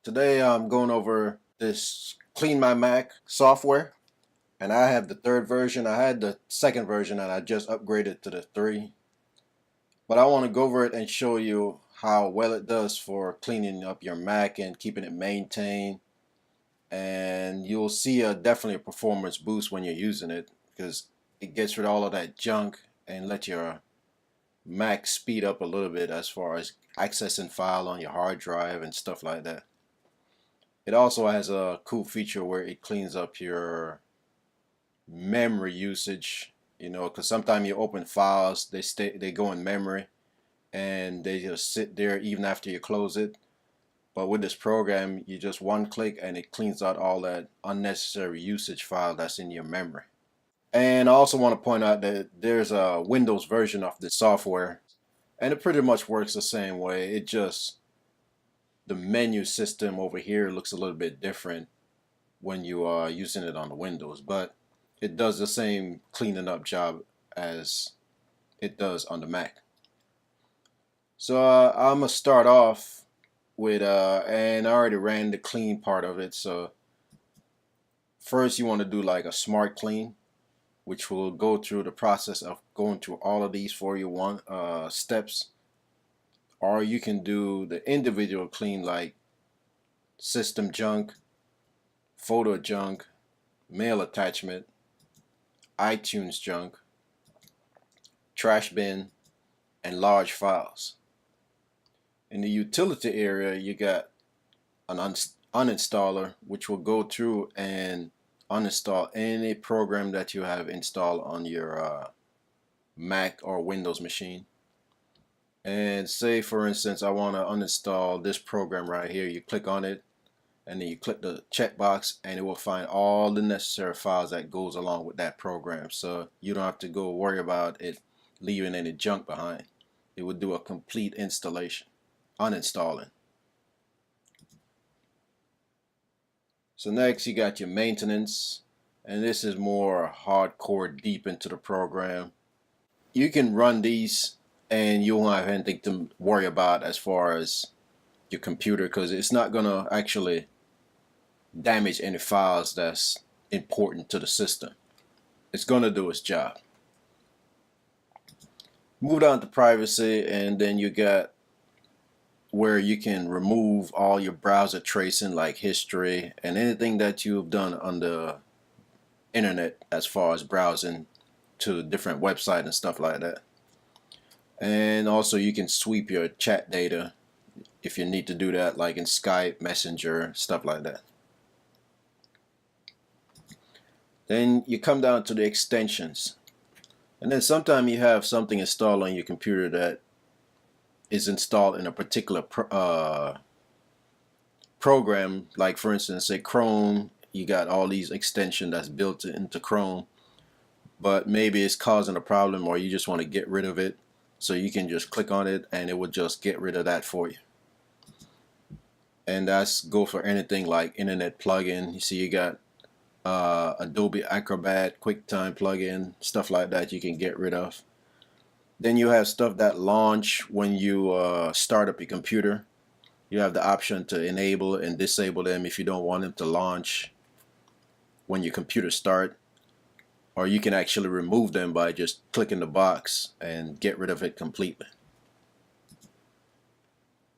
Today I'm going over this Clean My Mac software, and I have the third version. I had the second version and I just upgraded to the 3. But I want to go over it and show you how well it does for cleaning up your Mac and keeping it maintained. And you'll see definitely a performance boost when you're using it because it gets rid of all of that junk and let your Mac speed up a little bit as far as accessing file on your hard drive and stuff like that. It also has a cool feature where it cleans up your memory usage, because sometimes you open files, they go in memory and they just sit there even after you close it. But with this program, you just one click and it cleans out all that unnecessary usage file that's in your memory. And I also want to point out that there's a Windows version of this software, and it pretty much works the same way. The menu system over here looks a little bit different when you are using it on the Windows, but it does the same cleaning up job as it does on the Mac. So I'm gonna start off with and I already ran the clean part of it. So first you want to do like a smart clean, which will go through the process of going through all of these for you one steps, or you can do the individual clean like system junk, photo junk, mail attachment, iTunes junk, trash bin, and large files. In the utility area, you got an uninstaller, which will go through and uninstall any program that you have installed on your Mac or Windows machine. And say, for instance, I want to uninstall this program right here. You click on it, and then you click the checkbox, and it will find all the necessary files that goes along with that program. So you don't have to go worry about it leaving any junk behind. It would do a complete installation, uninstalling. So next you got your maintenance, and this is more hardcore, deep into the program. You can run these and you won't have anything to worry about as far as your computer, because it's not gonna actually damage any files that's important to the system. It's gonna do its job. Move on to privacy, and then you got where you can remove all your browser tracing like history and anything that you've done on the internet as far as browsing to different websites and stuff like that. And also you can sweep your chat data if you need to do that, like in Skype, Messenger, stuff like that. Then you come down to the extensions, and then sometimes you have something installed on your computer that is installed in a particular program, like for instance, say Chrome. You got all these extensions that's built into Chrome, but maybe it's causing a problem or you just want to get rid of it. So you can just click on it and it will just get rid of that for you. And that's go for anything like internet plugin. You see you got Adobe Acrobat, QuickTime plugin, stuff like that you can get rid of. Then you have stuff that launch when you start up your computer. You have the option to enable and disable them if you don't want them to launch when your computer start, or you can actually remove them by just clicking the box and get rid of it completely.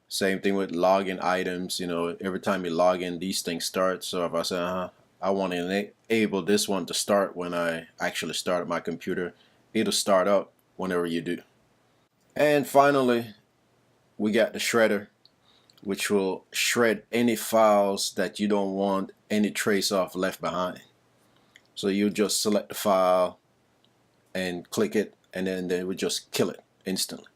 Same thing with login items. Every time you log in, these things start. So if I say I want to enable this one to start when I actually start my computer, it'll start up whenever you do. And finally, we got the shredder, which will shred any files that you don't want any trace of left behind. So you just select the file and click it, and then it would just kill it instantly.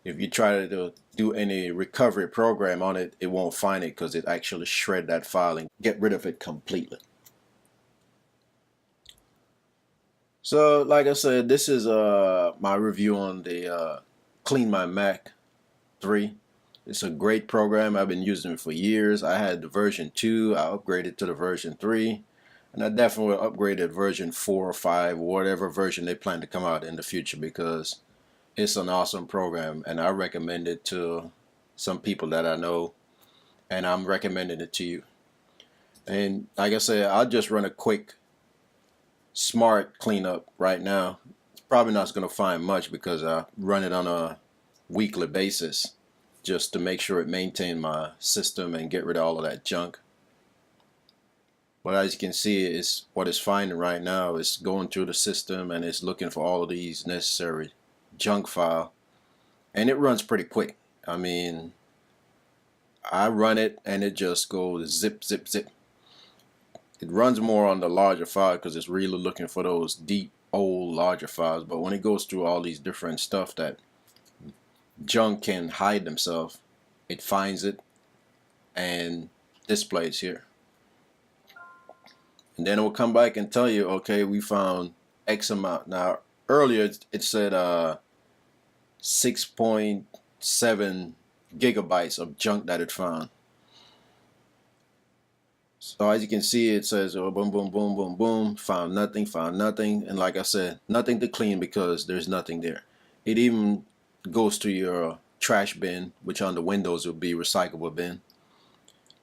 If you try to do any recovery program on it, it won't find it because it actually shred that file and get rid of it completely. So like I said, this is my review on the Clean My Mac 3. It's a great program. I've been using it for years. I had the version 2. I upgraded to the version 3. And I definitely will upgrade to version 4 or 5, whatever version they plan to come out in the future, because it's an awesome program and I recommend it to some people that I know. and I'm recommending it to you. And like I said, I'll just run a quick smart cleanup right now. It's probably not going to find much because I run it on a weekly basis just to make sure it maintain my system and get rid of all of that junk. But as you can see, is what it's finding right now is going through the system and it's looking for all of these necessary junk file, and it runs pretty quick. I mean, I run it and it just goes zip zip zip. It runs more on the larger file because it's really looking for those deep old larger files, but when it goes through all these different stuff that junk can hide themselves, it finds it and displays here. And then it will come back and tell you, okay, we found X amount. Now earlier it said 6.7 gigabytes of junk that it found. So as you can see, it says, oh, boom, boom, boom, boom, boom, found nothing, and like I said, nothing to clean because there's nothing there. It even goes to your trash bin, which on the Windows will be recyclable bin.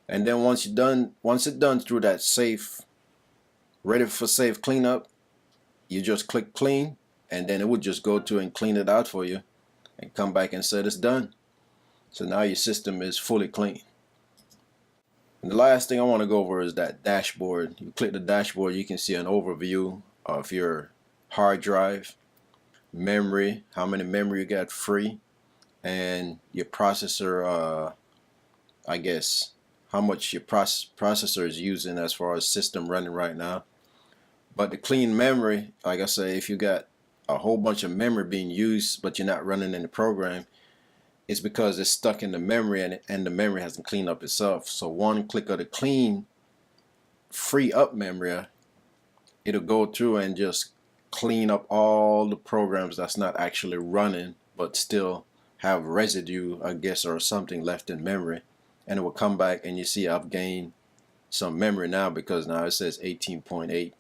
And then once it's done through that safe, ready for safe cleanup, you just click clean, and then it would just go to and clean it out for you and come back and say it's done. So now your system is fully clean. And the last thing I want to go over is that dashboard. You click the dashboard, you can see an overview of your hard drive, memory, how many memory you got free, and your processor, I guess how much your processor is using as far as system running right now. But the clean memory, like I say, if you got a whole bunch of memory being used but you're not running any program, it's because it's stuck in the memory and the memory hasn't cleaned up itself. So one click of the clean, free up memory, it'll go through and just clean up all the programs that's not actually running but still have residue, I guess, or something left in memory, and it will come back and you see I've gained some memory now because now it says 18.8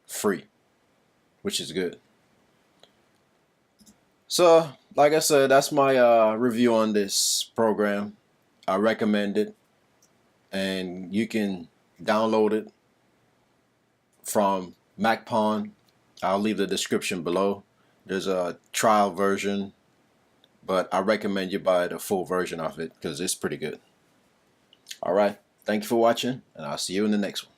free, which is good. So like I said, that's my review on this program. I recommend it, and you can download it from MacPawn. I'll leave the description below. There's a trial version, but I recommend you buy the full version of it because it's pretty good. Alright, thank you for watching, and I'll see you in the next one.